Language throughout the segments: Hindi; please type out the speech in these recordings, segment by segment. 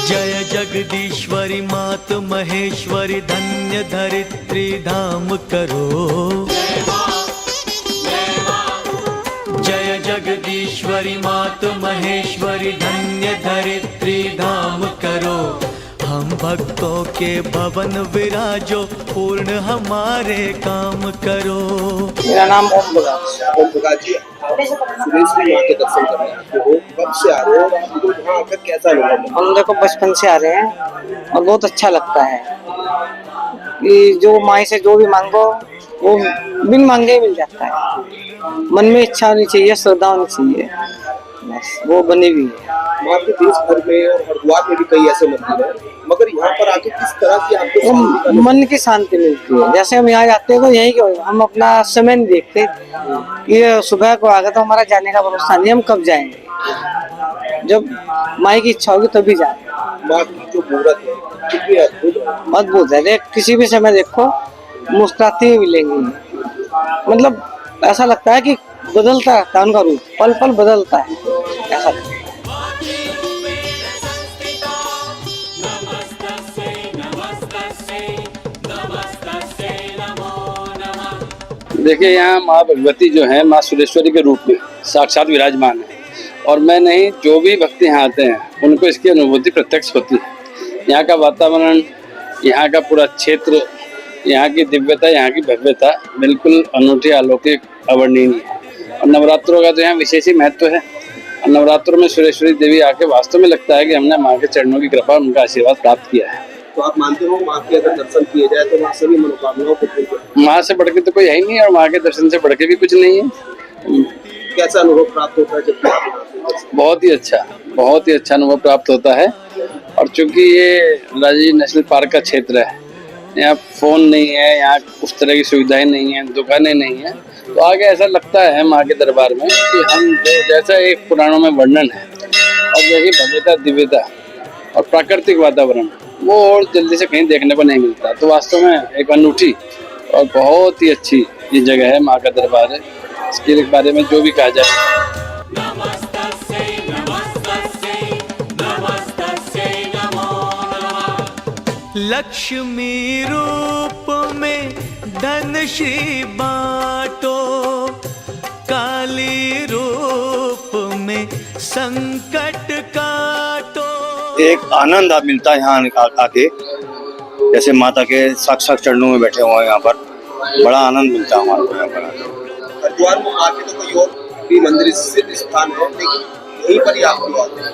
जय जगदीश्वरी मात महेश्वरी धन्य धरित्री धाम करो। जय जगदीश्वरी मात महेश्वरी धन्य धरित्री धाम करो। हम भक्तों के भवन विराजो पूर्ण हमारे काम करो। मेरा नाम ओम प्रकाश जी। सुरेश जी यहाँ के दर्शन करने आते हो, कब से आ रहे हो? आपको यहाँ आकर कैसा लगा? हम देखो बचपन से आ रहे हैं और बहुत अच्छा लगता है कि जो माई से जो भी मांगो वो बिन मांगे ही मिल जाता है। मन में इच्छा होनी चाहिए, श्रद्धा होनी चाहिए, बस वो बनी हुई है। वहाँ के देश भर में और हरिद्वार में भी कई ऐसे मंदिर हैं, मगर यहाँ पर आके किस तरह की आपको शांति का मन की शांति मिलती है। जैसे हम यहाँ जाते हैं तो यही क्यों हम अपना समय नहीं देखते कि सुबह को आ गए तो हमारा जाने का भरोसा नहीं, हम कब जाएंगे। जब माई की इच्छा होगी तभी जाएंगे। माँ की जो मूर्त है कितनी अद्भुत है। किसी भी समय देखो मुस्कुराती हुई मिलेंगी। मतलब ऐसा लगता है कि बदलता रहता है उनका रूप, पल पल बदलता है, ऐसा लगता है। देखिए, यहाँ माँ भगवती जो है माँ सुरेश्वरी के रूप में साक्षात विराजमान है, और मैं नहीं जो भी भक्त यहाँ आते हैं उनको इसकी अनुभूति प्रत्यक्ष होती है। यहाँ का वातावरण, यहाँ का पूरा क्षेत्र, यहाँ की दिव्यता, यहाँ की भव्यता बिल्कुल अनूठी, अलौकिक, अवर्णनीय है। और नवरात्रों का तो यहाँ विशेष ही महत्व है। और नवरात्रों में सुरेश्वरी देवी आके वास्तव में लगता है कि हमने माँ के चरणों की कृपा, उनका आशीर्वाद प्राप्त किया है। तो आप मानते हो माँ के अगर दर्शन किए जाए तो माँ सभी मनोकामनाओं को पूर्ण करती है? माँ से बढ़ के तो कोई है ही नहीं, और माँ के दर्शन से बढ़ के भी कुछ नहीं है। कैसा अनुभव प्राप्त होता है जब आप आते हैं? बहुत ही अच्छा अनुभव प्राप्त होता है। और चूंकि ये राजीव नेशनल पार्क का क्षेत्र है, यहाँ फोन नहीं है, यहाँ उस तरह की सुविधाएं नहीं है, दुकानें नहीं है, तो आगे ऐसा लगता है माँ के दरबार में कि हम जैसा एक पुराणों में वर्णन है और जैसी भव्यता, दिव्यता और प्राकृतिक वातावरण वो और जल्दी से कहीं देखने को नहीं मिलता। तो वास्तव में एक अनूठी और बहुत ही अच्छी ये जगह है, माँ का दरबार है। इसके बारे में जो भी कहा जाए। लक्ष्मी रूप में धन श्री बाटो, काली रूप में संकट काटो। एक आनंद आप मिलता है यहाँ आके, जैसे माता के साक्षात चरणों में बैठे हुए हैं। यहाँ पर बड़ा आनंद मिलता है हमारे को यहाँ पर। हरिद्वार में आके तो कोई और भी मंदिर स्थान है, लेकिन यहीं पर ही आप लोग आते हैं?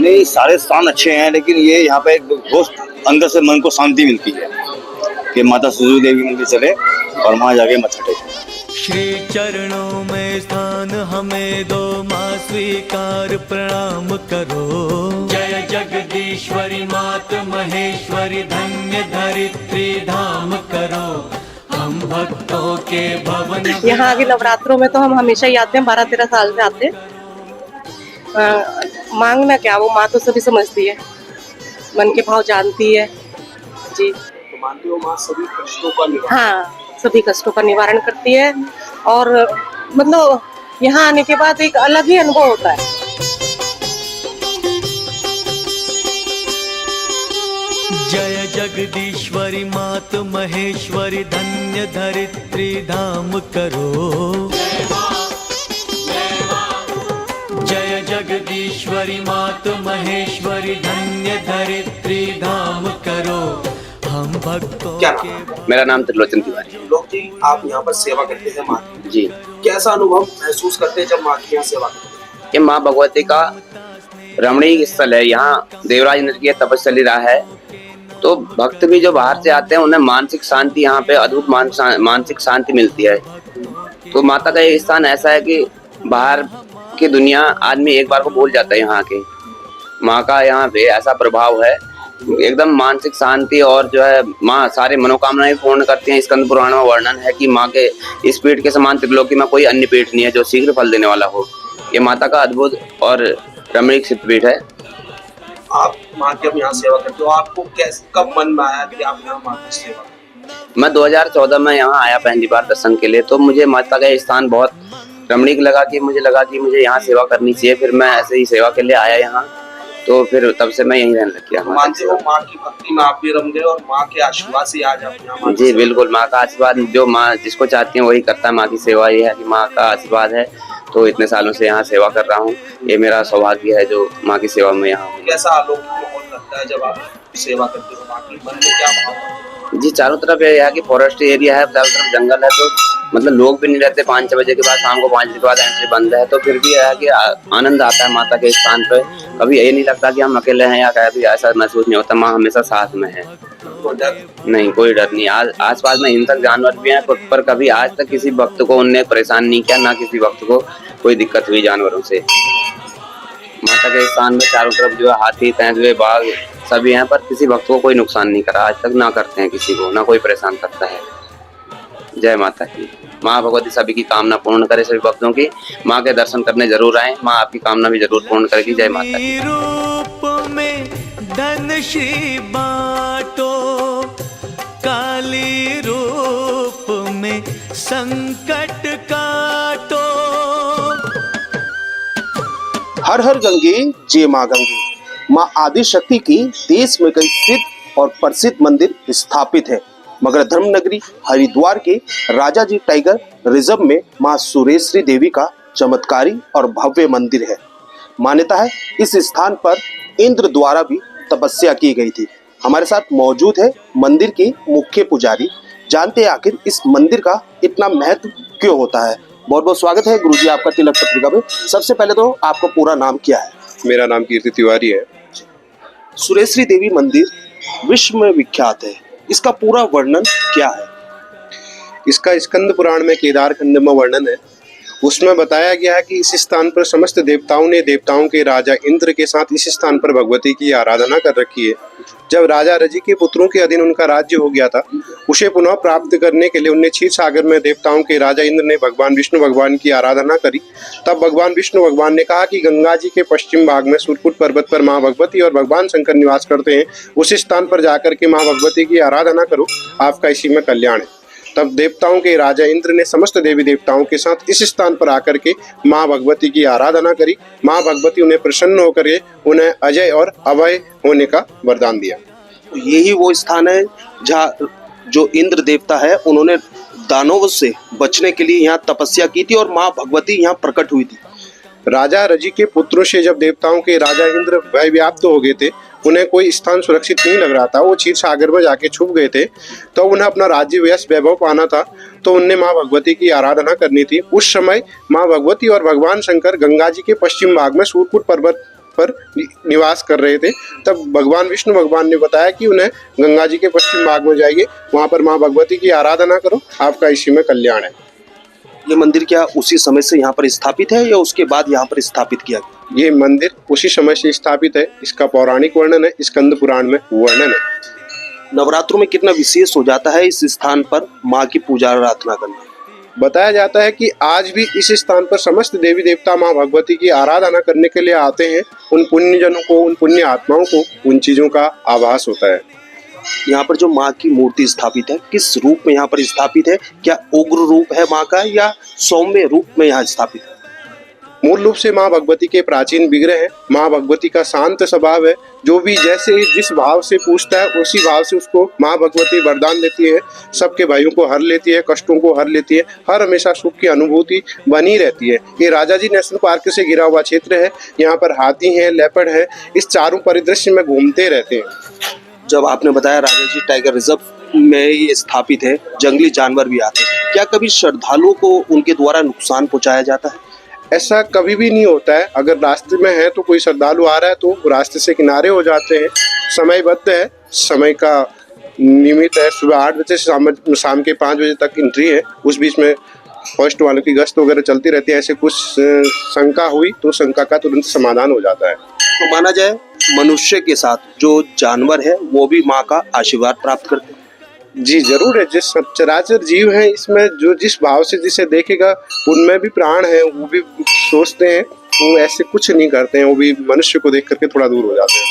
नहीं, सारे स्थान अच्छे हैं, लेकिन ये यहाँ पे एक बहुत अंदर से मन को शांति मिलती है कि माता सुजू देवी मंदिर चले और वहाँ जाके मत्था टेके। श्री चरणों में स्थान हमें दो, माँ स्वीकार प्रणाम करो। जय जगदीश्वरी मात महेश्वरी धन्य धरित्री धाम करो। हम भक्तों के भवन। यहाँ आगे नवरात्रों में तो हम हमेशा ही आते हैं, 12-13 साल से आते हैं। मांगना क्या, वो माँ तो सभी समझती है, मन के भाव जानती है जी। तो मानते हो माँ सभी कष्टों का निवारण? हाँ, सभी कष्टों का निवारण करती है। और मतलब यहाँ आने के बाद एक अलग ही अनुभव होता है। जय जगदीश्वरी मात महेश्वरी धन्य धरित्री धाम करो। जय जगदीश्वरी मात महेश्वरी धन्य धरित्री धाम करो। हम भक्तों के। मेरा नाम त्रिलोचन तिवारी है। लोग जी, आप यहाँ पर सेवा करते हैं माँ की जी। कैसा अनुभव महसूस करते हैं जब माँ की यहाँ सेवा करते हैं? ये माँ भगवती का रमणीय स्थल है। यहाँ देवराज इंद्र की तपस्या रहा है, तो भक्त भी जो बाहर से आते हैं उन्हें मानसिक शांति, यहाँ पे अद्भुत मानसिक शांति मिलती है। तो माता का एक स्थान ऐसा है कि बाहर की दुनिया आदमी एक बार को भूल जाता है। यहाँ के माँ का यहाँ पे ऐसा प्रभाव है, एकदम मानसिक शांति। और जो है माँ सारे मनोकामनाएं पूर्ण करती हैं। स्कंद पुराण में वर्णन है कि माँ के इस पीठ के समान त्रिलोकी में कोई अन्य पीठ नहीं है जो शीघ्र फल देने वाला हो। ये माता का अद्भुत और रमणीय सिद्धपीठ है। आप माँ की अब यहाँ सेवा करते हो, आपको कैसे कब मन में आया कि आप यहाँ माँ की सेवा? मैं 2014 में यहाँ आया पहली बार दर्शन के लिए, तो मुझे माता का स्थान बहुत रमणीक लगा कि मुझे यहाँ सेवा करनी चाहिए। फिर मैं ऐसे ही सेवा के लिए आया यहाँ, तो फिर तब से मैं यहीं रहने लग गया। मानते हो माँ की भक्ति में आप भी रम गए और माँ के आशीर्वाद से आज आप यहाँ माँ की जी सेवा- बिल्कुल, माँ का आशीर्वाद जो माँ जिसको चाहती है वही करता है। माँ की सेवा ये है कि माँ का आशीर्वाद है, तो इतने सालों से यहाँ सेवा कर रहा हूँ। ये मेरा सौभाग्य है जो माँ की सेवा में यहाँ हूँ। कैसा अलौकिक माहौल लगता है जब आप सेवा करते हो माँ की, मन में क्या भाव आता है? जी चारों तरफ ये है कि फॉरेस्ट एरिया है, चारों तरफ जंगल है, तो मतलब लोग भी नहीं रहते। 5-6 बजे के बाद, शाम को 5 बजे के बाद एंट्री बंद है, तो फिर भी यह है कि आनंद आता है माता के स्थान पे। कभी ये नहीं लगता कि हम अकेले हैं या कभी ऐसा महसूस नहीं होता। माँ हमेशा साथ में है, तो डर नहीं कोई डर नहीं। आस पास में हिंसक जानवर भी हैं, पर कभी आज तक किसी भक्त को उनने परेशान नहीं किया, ना किसी भक्त को कोई दिक्कत हुई जानवरों से। माता के स्थान में चारों तरफ जो है हाथी, तेंदुए, बाघ सभी हैं, पर किसी भक्त को कोई नुकसान नहीं करा आज तक, ना करते हैं किसी को, ना कोई परेशान करता है। जय माता की। माँ भगवती सभी की कामना पूर्ण करे, सभी भक्तों की। माँ के दर्शन करने जरूर आए, माँ आपकी कामना भी जरूर पूर्ण करेगी। जय माता की। रूप में धन श्री बाटो, काली रूप में संकट काटो। हर हर गंगे जय माँ गंगे। माँ आदि शक्ति की देश में कई सिद्ध और प्रसिद्ध मंदिर स्थापित है, मगर धर्म नगरी हरिद्वार के राजा जी टाइगर रिजर्व में माँ सुरेश्वरी देवी का चमत्कारी और भव्य मंदिर है। मान्यता है इस स्थान पर इंद्र द्वारा भी तपस्या की गई थी। हमारे साथ मौजूद है मंदिर के मुख्य पुजारी, जानते हैं आखिर इस मंदिर का इतना महत्व क्यों होता है। बहुत बहुत स्वागत है गुरुजी आपका तिलक पत्रिका में। सबसे पहले तो आपका पूरा नाम क्या है? मेरा नाम कीर्ति तिवारी है। सुरेश्वरी देवी मंदिर विश्व में विख्यात है, इसका पूरा वर्णन क्या है? इसका स्कंद पुराण में केदार खंड में वर्णन है। उसमें बताया गया है कि इस स्थान पर समस्त देवताओं ने देवताओं के राजा इंद्र के साथ इस स्थान पर भगवती की आराधना कर रखी है। जब राजा रजि के पुत्रों के अधीन उनका राज्य हो गया था, उसे पुनः प्राप्त करने के लिए उन्हें क्षीर सागर में देवताओं के राजा इंद्र ने भगवान विष्णु भगवान की आराधना करी। तब भगवान विष्णु भगवान ने कहा कि गंगा जी के पश्चिम भाग में सूर्यकुट पर्वत पर माँ भगवती और भगवान शंकर निवास करते हैं, उस स्थान पर जाकर के माँ भगवती की आराधना करो, आपका इसी में कल्याण है। तब देवताओं के राजा इंद्र ने समस्त देवी देवताओं के साथ इस स्थान पर आकर के माँ भगवती की आराधना करी। माँ भगवती उन्हें प्रसन्न होकर के उन्हें अजय और अभय होने का वरदान दिया। तो यही वो स्थान है जहाँ जो इंद्र देवता है उन्होंने दानवों से बचने के लिए यहाँ तपस्या की थी और माँ भगवती यहाँ प्रकट हुई थी। राजा रजि के पुत्रों से जब देवताओं के राजा इंद्र भय व्याप्त हो गए थे, उन्हें कोई स्थान सुरक्षित नहीं लग रहा था, वो क्षीर सागर में जाके छुप गए थे, तो उन्हें अपना राज्य यश वैभव पाना था, तो उनने माँ भगवती की आराधना करनी थी। उस समय माँ भगवती और भगवान शंकर गंगा जी के पश्चिम भाग में सूर्यकुट पर्वत पर निवास कर रहे थे। तब भगवान विष्णु भगवान ने बताया कि उन्हें गंगा जी के पश्चिम भाग में जाइए, वहाँ पर माँ भगवती की आराधना करो, आपका इसी में कल्याण है। ये मंदिर क्या उसी समय से यहाँ पर स्थापित है या उसके बाद यहाँ पर स्थापित किया गया? ये मंदिर उसी समय से स्थापित है। इसका पौराणिक वर्णन है, स्कंद पुराण में वर्णन है। नवरात्रों में कितना विशेष हो जाता है इस स्थान पर माँ की पूजा आराधना करना? बताया जाता है कि आज भी इस स्थान पर समस्त देवी देवता माँ भगवती की आराधना करने के लिए आते हैं। उन पुण्यजनों को, उन पुण्य आत्माओं को उन चीजों का आभास होता है। यहाँ पर जो माँ की मूर्ति स्थापित है किस रूप में यहाँ पर स्थापित है? क्या उग्र रूप है माँ का या सौम्य रूप में यहाँ स्थापित है? मूल रूप से माँ भगवती के प्राचीन विग्रह है। माँ भगवती का शांत स्वभाव है, जो भी जैसे जिस भाव से पूछता है उसी भाव से उसको माँ भगवती वरदान देती है। सबके भाइयों को हर लेती है, कष्टों को हर लेती है, हर हमेशा सुख की अनुभूति बनी रहती है। ये राजाजी नेशनल पार्क से घिरा हुआ क्षेत्र है। यहाँ पर हाथी है, लेपर्ड है, इस चारों परिदृश्य में घूमते रहते हैं। जब आपने बताया राजा जी टाइगर रिजर्व में ये स्थापित है, जंगली जानवर भी आते हैं, क्या कभी श्रद्धालुओं को उनके द्वारा नुकसान पहुंचाया जाता है? ऐसा कभी भी नहीं होता है। अगर रास्ते में है तो कोई श्रद्धालु आ रहा है तो रास्ते से किनारे हो जाते हैं। समयबद्ध है, समय का नियमित है। सुबह 8 बजे से शाम के 5 बजे तक एंट्री है। उस बीच में फर्स्ट वालों की गश्त वगैरह चलती रहती है। ऐसे कुछ शंका हुई तो शंका का तुरंत समाधान हो जाता है। तो माना जाए मनुष्य के साथ जो जानवर है वो भी माँ का आशीर्वाद प्राप्त करते हैं? जी जरूर है। जिस चराचर जीव है इसमें जो जिस भाव से जिसे देखेगा उनमें भी प्राण है, वो भी सोचते हैं, वो ऐसे कुछ नहीं करते हैं, वो भी मनुष्य को देख करके थोड़ा दूर हो जाते हैं।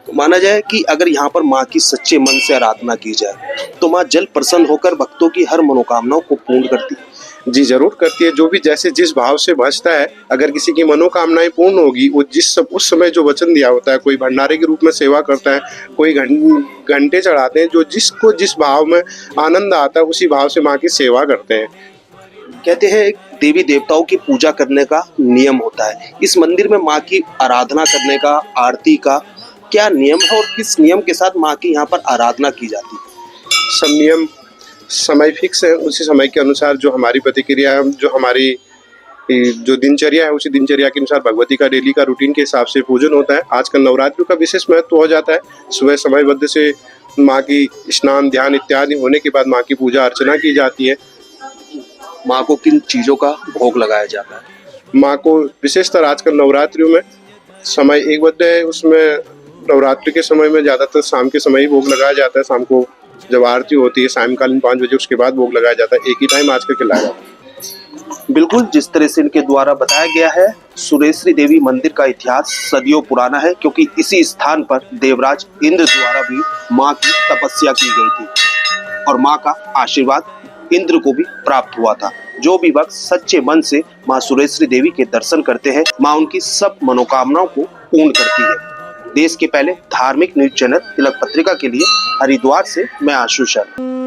तो माना जाए कि अगर यहाँ पर माँ की सच्चे मन से आराधना की जाए तो माँ जल प्रसन्न होकर भक्तों की हर मनोकामनाओं को पूर्ण करती है। जी जरूर करती है। जो भी जैसे जिस भाव से भजता है, अगर किसी की मनोकामनाएं पूर्ण होगी, वो उस समय जो वचन दिया होता है, कोई भंडारे के रूप में सेवा करता है, कोई घंटे चढ़ाते हैं, जो जिसको जिस भाव में आनंद आता है उसी भाव से माँ की सेवा करते हैं। कहते हैं एक देवी देवताओं की पूजा करने का नियम होता है, इस मंदिर में माँ की आराधना करने का, आरती का क्या नियम है और किस नियम के साथ माँ की यहाँ पर आराधना की जाती है? सब नियम समय फिक्स है, उसी समय के अनुसार जो हमारी प्रतिक्रिया है, जो हमारी जो दिनचर्या है, उसी दिनचर्या के अनुसार भगवती का डेली का रूटीन के हिसाब से पूजन होता है। आजकल नवरात्रि का विशेष महत्व हो जाता है। सुबह समयबद्ध से माँ की स्नान ध्यान इत्यादि होने के बाद माँ की पूजा अर्चना की जाती है। माँ को किन चीजों का भोग लगाया जाता है? माँ को विशेषतर आजकल नवरात्रियों में समय एक बद्ध है, उसमें नवरात्रि के समय में ज्यादातर शाम के समय ही भोग लगाया जाता है। शाम को जब आरती होती है सायंकालीन 5 बजे, उसके बाद भोग लगाया जाता है। एक ही टाइम आजकल के लगाया जाता है। बिल्कुल जिस तरह से इनके द्वारा बताया गया है, सुरेश्वरी देवी मंदिर का इतिहास सदियों पुराना है, क्योंकि इसी स्थान पर देवराज इंद्र द्वारा भी माँ की तपस्या की गई थी और माँ का आशीर्वाद इंद्र को भी प्राप्त हुआ था। जो भी भक्त सच्चे मन से माँ सुरेश्वरी देवी के दर्शन करते हैं, माँ उनकी सब मनोकामनाओं को पूर्ण करती है। देश के पहले धार्मिक न्यूज चैनल तिलक पत्रिका के लिए हरिद्वार से मैं आशु शर्मा।